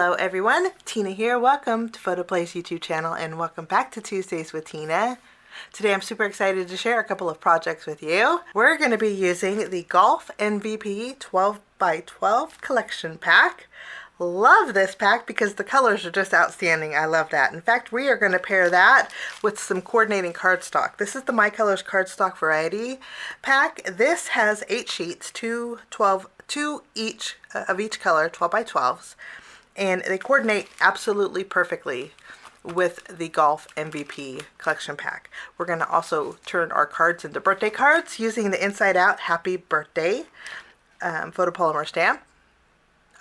Hello everyone, Tina here. Welcome to PhotoPlay's YouTube channel and welcome back to Tuesdays with Tina. Today I'm super excited to share a couple of projects with you. We're going to be using the Golf MVP 12x12 collection pack. Love this pack because the colors are just outstanding. I love that. In fact, we are going to pair that with some coordinating cardstock. This is the My Colors cardstock variety pack. This has 8 sheets, two each of each color, 12x12s, and they coordinate absolutely perfectly with the Golf MVP collection pack. We're going to also turn our cards into birthday cards using the Inside Out Happy Birthday photopolymer stamp.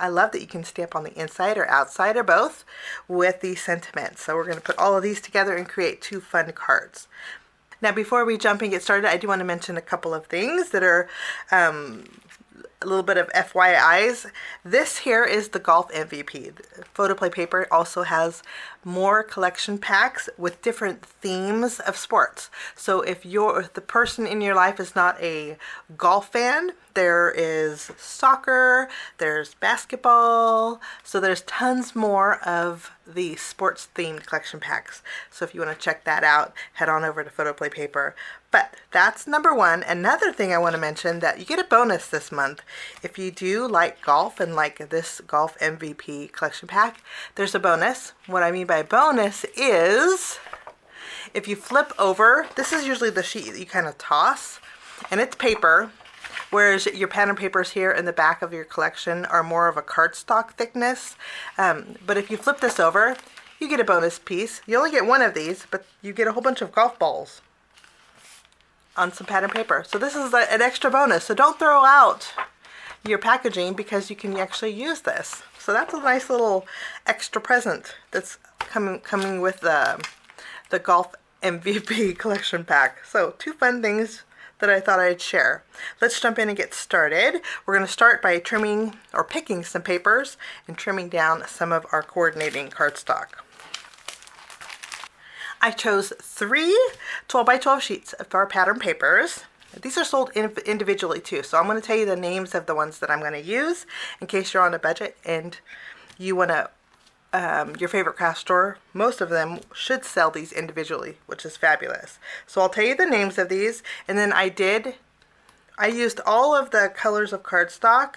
I love that you can stamp on the inside or outside or both with the sentiments. So we're going to put all of these together and create 2 fun cards. Now before we jump and get started, I do want to mention a couple of things that are a little bit of FYIs. This here is the Golf MVP. The PhotoPlay paper also has more collection packs with different themes of sports. So if the person in your life is not a golf fan, there is soccer, there's basketball, so there's tons more of the sports themed collection packs. So if you want to check that out, head on over to PhotoPlay paper. But that's number one. Another thing I want to mention, that you get a bonus this month. If you do like golf and like this Golf MVP collection pack, there's a bonus. What I mean by bonus is if you flip over, this is usually the sheet that you kind of toss, and it's paper, whereas your pattern papers here in the back of your collection are more of a cardstock thickness. But if you flip this over, you get a bonus piece. You only get one of these, but you get a whole bunch of golf balls on some pattern paper. So this is an extra bonus. So don't throw out your packaging because you can actually use this. So that's a nice little extra present that's coming with the Golf MVP collection pack. So 2 fun things that I thought I'd share. Let's jump in and get started. We're going to start by trimming or picking some papers and trimming down some of our coordinating cardstock. I chose 3 12x12 sheets of our pattern papers. These are sold individually too, so I'm going to tell you the names of the ones that I'm going to use in case you're on a budget and you want to your favorite craft store. Most of them should sell these individually, which is fabulous. So I'll tell you the names of these, and then I used all of the colors of cardstock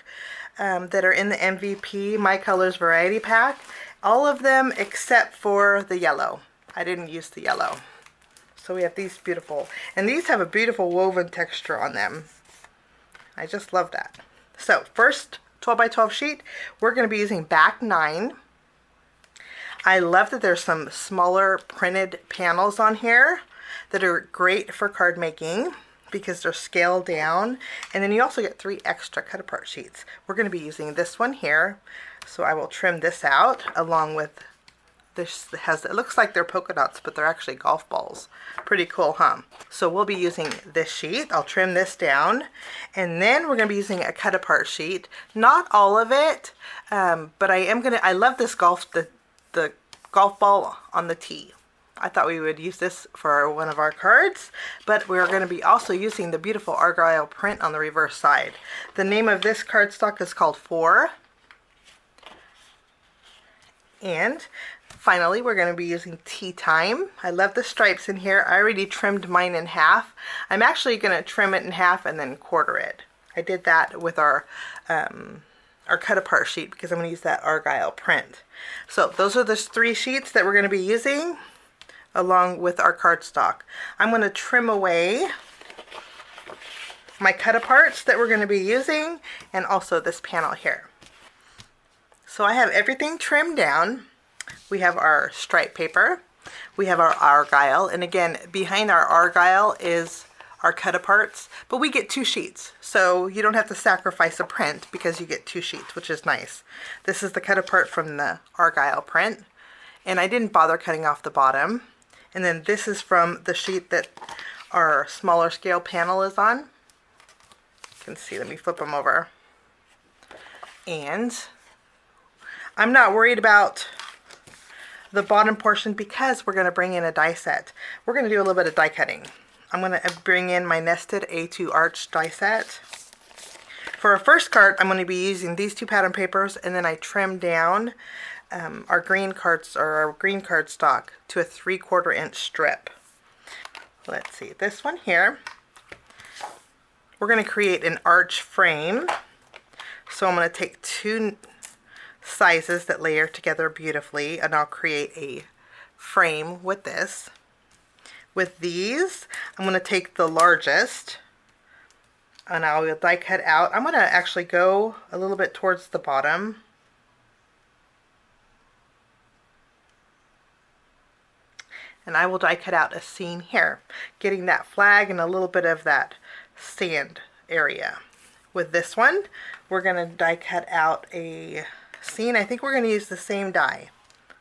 that are in the MVP My Colors variety pack, all of them except for the yellow. I didn't use the yellow. So we have these beautiful, and these have a beautiful woven texture on them. I just love that. So first 12x12 sheet, we're going to be using back 9. I love that there's some smaller printed panels on here that are great for card making because they're scaled down. And then you also get 3 extra cut apart sheets. We're going to be using this one here. So I will trim this out along with this. It looks like they're polka dots, but they're actually golf balls. Pretty cool, huh? So we'll be using this sheet. I'll trim this down. And then we're going to be using a cut apart sheet. Not all of it, but I love this the golf ball on the tee. I thought we would use this for one of our cards, but we're going to be also using the beautiful argyle print on the reverse side. The name of this cardstock is called FORE. And finally, we're going to be using Tea Time. I love the stripes in here. I already trimmed mine in half. I'm actually going to trim it in half and then quarter it. I did that with our cut apart sheet because I'm going to use that argyle print. So those are the 3 sheets that we're going to be using along with our cardstock. I'm going to trim away my cut aparts that we're going to be using and also this panel here. So I have everything trimmed down. We have our stripe paper, we have our argyle, and again behind our argyle is our cut aparts, but we get 2 sheets, so you don't have to sacrifice a print because you get 2 sheets, which is nice. This is the cut apart from the argyle print, and I didn't bother cutting off the bottom. And then this is from the sheet that our smaller scale panel is on. You can see, let me flip them over. And I'm not worried about the bottom portion because we're going to bring in a die set. We're going to do a little bit of die cutting. I'm going to bring in my nested A2 arch die set. For our first card, I'm going to be using these 2 pattern papers, and then I trim down our green cardstock to a 3/4 inch strip. Let's see, this one here, we're going to create an arch frame. So I'm going to take two sizes that layer together beautifully, and I'll create a frame with this. With these, I'm going to take the largest and I'll die cut out. I'm going to actually go a little bit towards the bottom. And I will die cut out a scene here, getting that flag and a little bit of that sand area. With this one, we're going to die cut out a scene. I think we're going to use the same die.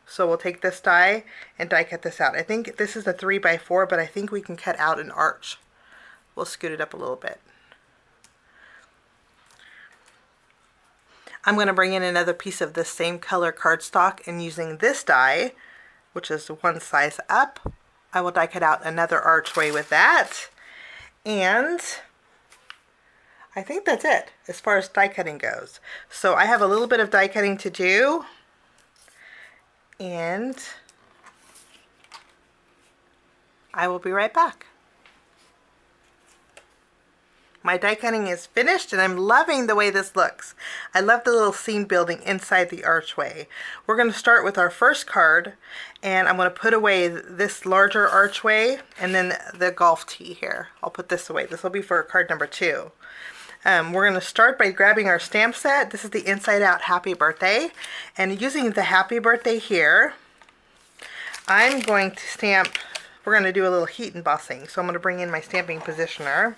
So we'll take this die and die cut this out. I think this is a 3x4, but I think we can cut out an arch. We'll scoot it up a little bit. I'm going to bring in another piece of this same color cardstock, and using this die, which is one size up, I will die cut out another archway with that. And I think that's it as far as die cutting goes. So I have a little bit of die cutting to do, and I will be right back. My die cutting is finished and I'm loving the way this looks. I love the little scene building inside the archway. We're going to start with our first card, and I'm going to put away this larger archway and then the golf tee here. I'll put this away. This will be for card number 2. We're going to start by grabbing our stamp set. This is the Inside Out Happy Birthday, and using the Happy Birthday here, I'm going to stamp. We're going to do a little heat embossing. So I'm going to bring in my stamping positioner.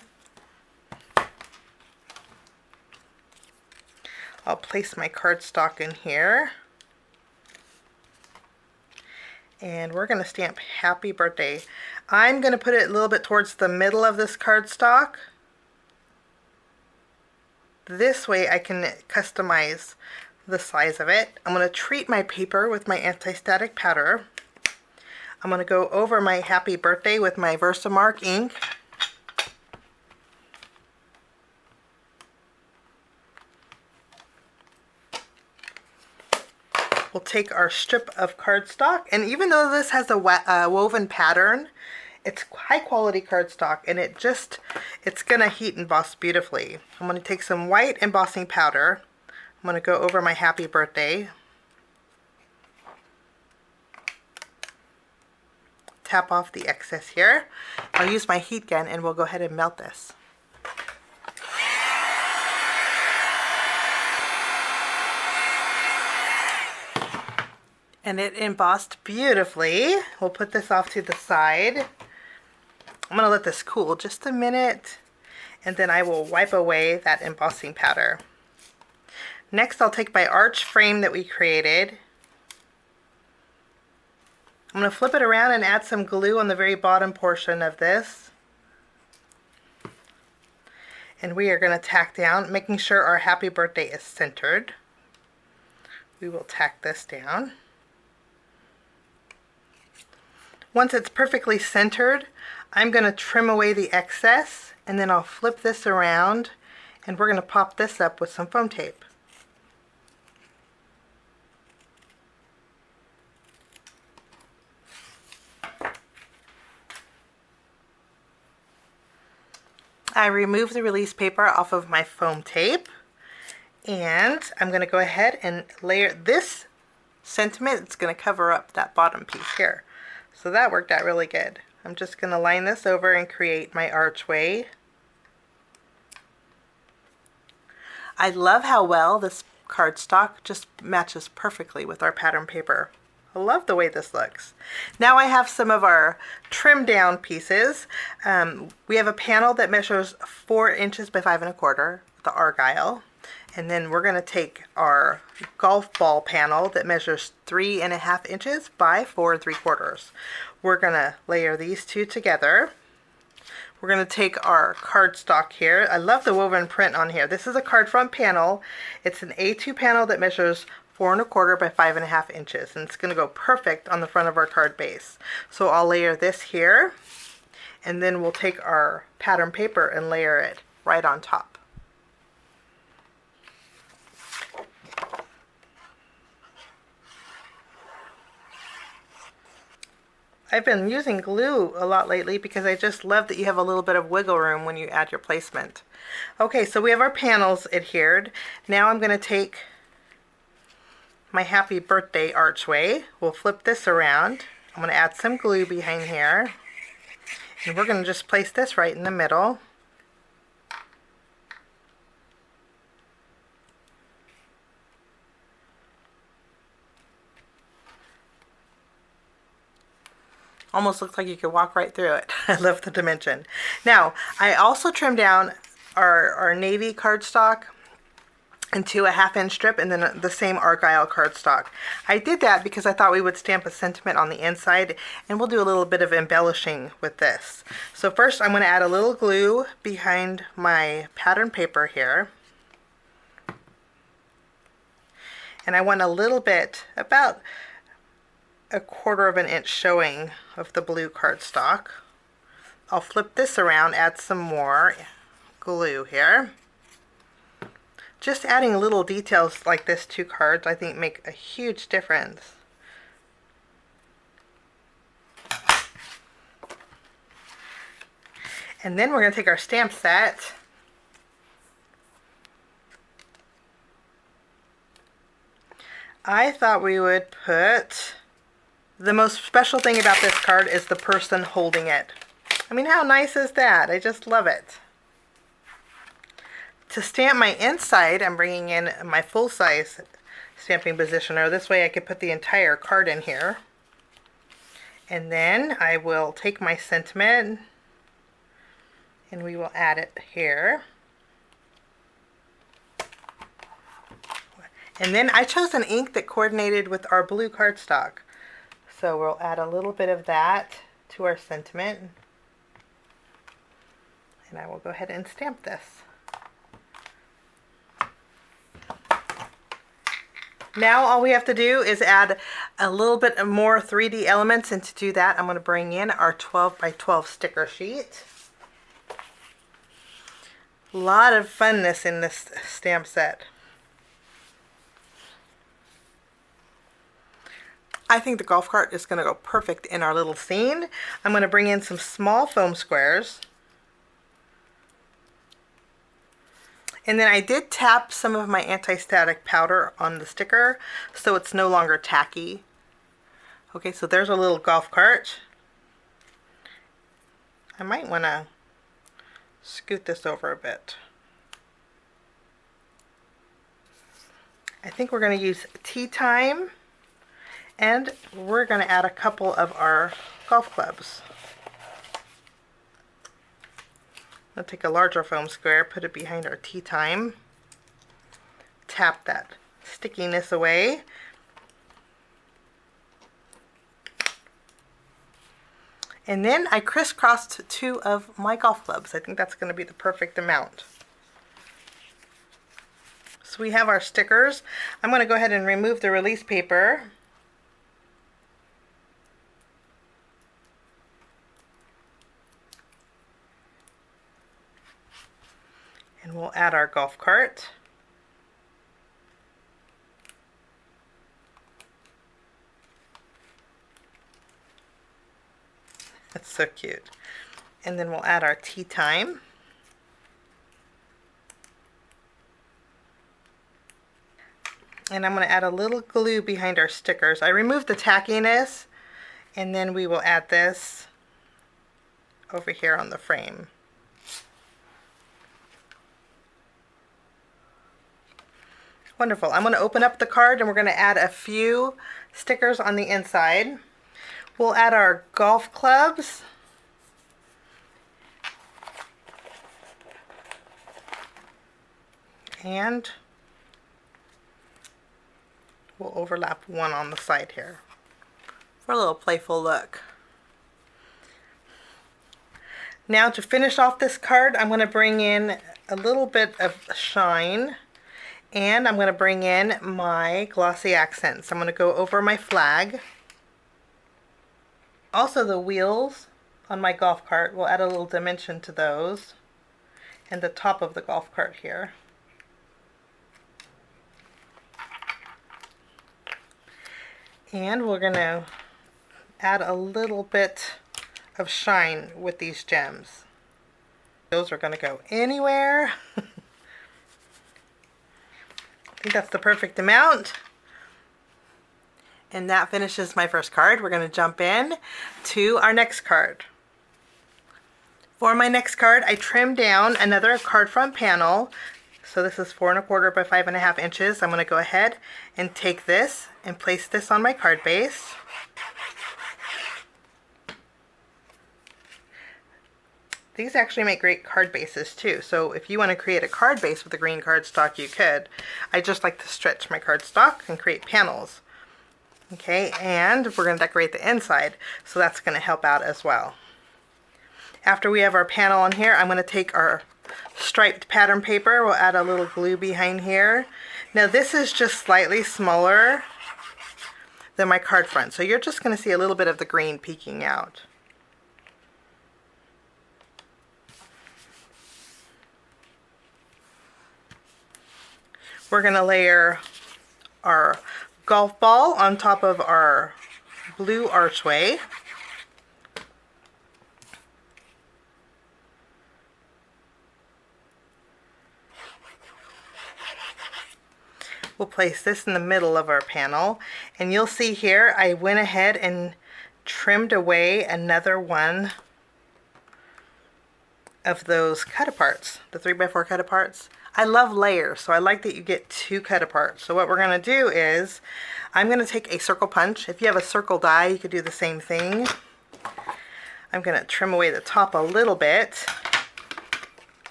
I'll place my cardstock in here, and we're going to stamp Happy Birthday. I'm going to put it a little bit towards the middle of this cardstock. This way I can customize the size of it. I'm going to treat my paper with my anti-static powder. I'm going to go over my Happy Birthday with my Versamark ink. We'll take our strip of cardstock, and even though this has a woven pattern, it's high quality cardstock, and it's gonna heat emboss beautifully. I'm gonna take some white embossing powder. I'm gonna go over my Happy Birthday. Tap off the excess here. I'll use my heat gun and we'll go ahead and melt this. And it embossed beautifully. We'll put this off to the side. I'm going to let this cool just a minute, and then I will wipe away that embossing powder. Next, I'll take my arch frame that we created. I'm going to flip it around and add some glue on the very bottom portion of this. And we are going to tack down, making sure our Happy Birthday is centered. We will tack this down. Once it's perfectly centered, I'm going to trim away the excess, and then I'll flip this around, and we're going to pop this up with some foam tape. I remove the release paper off of my foam tape, and I'm going to go ahead and layer this sentiment. It's going to cover up that bottom piece here. So that worked out really good. I'm just going to line this over and create my archway. I love how well this cardstock just matches perfectly with our pattern paper. I love the way this looks. Now I have some of our trimmed down pieces. We have a panel that measures 4 inches by 5 1/4, the Argyle. And then we're going to take our golf ball panel that measures 3 1/2 inches by 4 3/4. We're going to layer these two together. We're going to take our cardstock here. I love the woven print on here. This is a card front panel. It's an A2 panel that measures 4 1/4 by 5 1/2 inches, and it's going to go perfect on the front of our card base. So I'll layer this here, and then we'll take our pattern paper and layer it right on top. I've been using glue a lot lately because I just love that you have a little bit of wiggle room when you add your placement. Okay, so we have our panels adhered. Now I'm going to take my happy birthday archway. We'll flip this around. I'm going to add some glue behind here. And we're going to just place this right in the middle. Almost looks like you could walk right through it. I love the dimension. Now, I also trimmed down our navy cardstock into a 1/2 inch strip, and then the same Argyle cardstock. I did that because I thought we would stamp a sentiment on the inside, and we'll do a little bit of embellishing with this. So first I'm going to add a little glue behind my pattern paper here. And I want a little bit, about 1/4 inch showing of the blue cardstock. I'll flip this around, add some more glue here. Just adding little details like this to cards I think make a huge difference. And then we're going to take our stamp set I thought we would put, the most special thing about this card is the person holding it. I mean, how nice is that? I just love it. To stamp my inside, I'm bringing in my full-size stamping positioner. This way I could put the entire card in here. And then I will take my sentiment and we will add it here. And then I chose an ink that coordinated with our blue cardstock. So we'll add a little bit of that to our sentiment. And I will go ahead and stamp this. Now all we have to do is add a little bit more 3D elements, and to do that I'm going to bring in our 12 by 12 sticker sheet. A lot of funness in this stamp set. I think the golf cart is going to go perfect in our little scene. I'm going to bring in some small foam squares. And then I did tap some of my anti-static powder on the sticker so it's no longer tacky. Okay, so there's a little golf cart. I might want to scoot this over a bit. I think we're going to use tea time, and we're going to add a couple of our golf clubs. I'll take a larger foam square, put it behind our tea time, tap that stickiness away. And then I crisscrossed 2 of my golf clubs. I think that's going to be the perfect amount. So we have our stickers. I'm going to go ahead and remove the release paper. And we'll add our golf cart. That's so cute. And then we'll add our tea time. And I'm going to add a little glue behind our stickers. I removed the tackiness, and then we will add this over here on the frame. Wonderful. I'm going to open up the card and we're going to add a few stickers on the inside. We'll add our golf clubs. And we'll overlap one on the side here for a little playful look. Now to finish off this card, I'm going to bring in a little bit of shine. And I'm going to bring in my glossy accents. I'm going to go over my flag. Also the wheels on my golf cart, we'll add a little dimension to those. And the top of the golf cart here. And we're going to add a little bit of shine with these gems. Those are going to go anywhere. I think that's the perfect amount. And that finishes my first card. We're going to jump in to our next card. For my next card, I trimmed down another card front panel. So this is 4 1/4 by 5 1/2 inches. I'm going to go ahead and take this and place this on my card base. These actually make great card bases too. So if you want to create a card base with a green cardstock, you could. I just like to stretch my cardstock and create panels. Okay, and we're going to decorate the inside, so that's going to help out as well. After we have our panel on here, I'm going to take our striped pattern paper. We'll add a little glue behind here. Now this is just slightly smaller than my card front, so you're just going to see a little bit of the green peeking out. We're going to layer our golf ball on top of our blue archway. We'll place this in the middle of our panel, and you'll see here I went ahead and trimmed away another one of those cut-aparts, the 3x4 cut-aparts. I love layers, so I like that you get 2 cut-aparts. So what we're going to do is I'm going to take a circle punch. If you have a circle die, you could do the same thing. I'm going to trim away the top a little bit.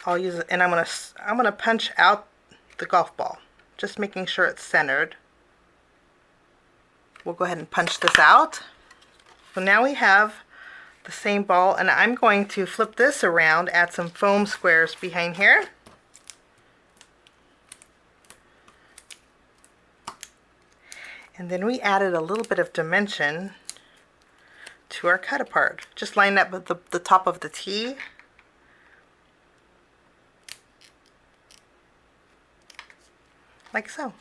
I'll use it, and I'm going to punch out the golf ball, just making sure it's centered. We'll go ahead and punch this out. So now we have the same ball, and I'm going to flip this around, add some foam squares behind here. And then we added a little bit of dimension to our cut apart. Just line up with the top of the T. Like so.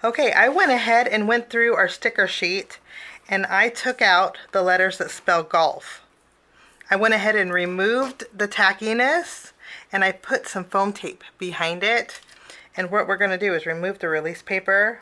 Okay, I went ahead and went through our sticker sheet and I took out the letters that spell golf. I went ahead and removed the tackiness and I put some foam tape behind it. And what we're going to do is remove the release paper.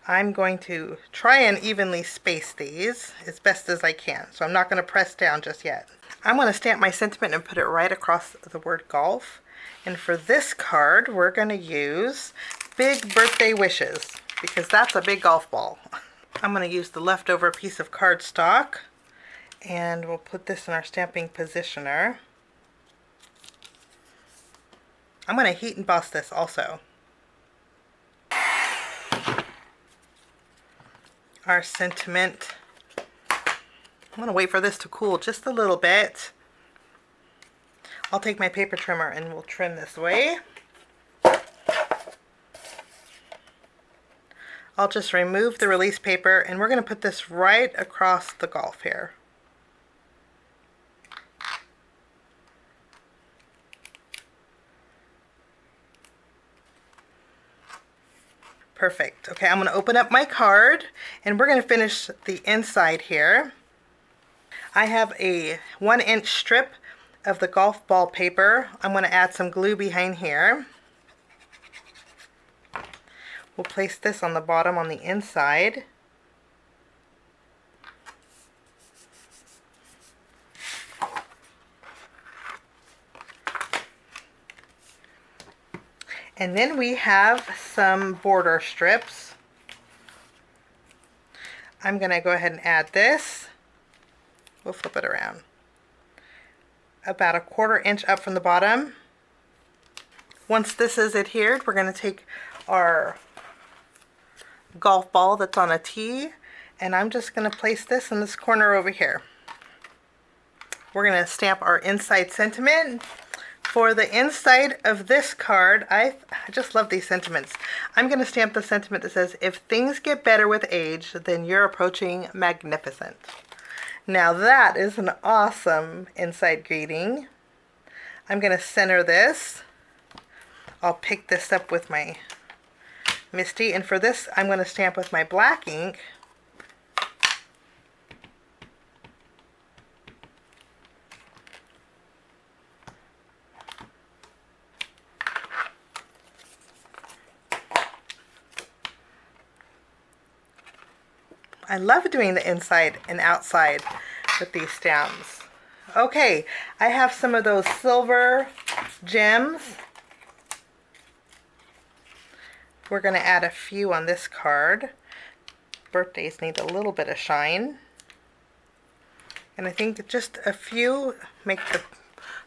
I'm going to try and evenly space these as best as I can. So I'm not going to press down just yet. I'm going to stamp my sentiment and put it right across the word golf. And for this card, we're going to use Big Birthday Wishes, because that's a big golf ball. I'm going to use the leftover piece of cardstock, and we'll put this in our stamping positioner. I'm going to heat emboss this also. Our sentiment. I'm going to wait for this to cool just a little bit. I'll take my paper trimmer and we'll trim this away. I'll just remove the release paper and we're going to put this right across the golf here. Perfect. Okay, I'm going to open up my card and we're going to finish the inside here. I have a 1-inch strip of the golf ball paper. I'm going to add some glue behind here. We'll place this on the bottom on the inside. And then we have some border strips. I'm going to go ahead and add this. We'll flip it around. About a 1/4 inch up from the bottom. Once this is adhered, we're going to take our golf ball that's on a tee, and I'm just going to place this in this corner over here. We're going to stamp our inside sentiment. For the inside of this card, I just love these sentiments. I'm going to stamp the sentiment that says, if things get better with age, then you're approaching magnificent. Now that is an awesome inside greeting. I'm going to center this. I'll pick this up with my misty. And for this, I'm going to stamp with my black ink. I love doing the inside and outside with these stamps. Okay, I have some of those silver gems. We're going to add a few on this card. Birthdays need a little bit of shine. And I think just a few make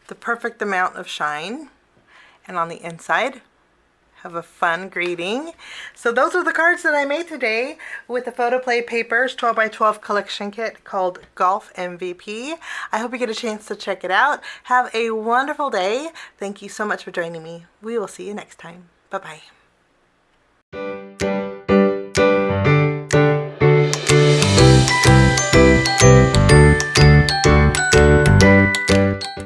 the perfect amount of shine. And on the inside, have a fun greeting. So those are the cards that I made today with the PhotoPlay Papers 12x12 collection kit called Golf MVP. I hope you get a chance to check it out. Have a wonderful day. Thank you so much for joining me. We will see you next time. Bye-bye.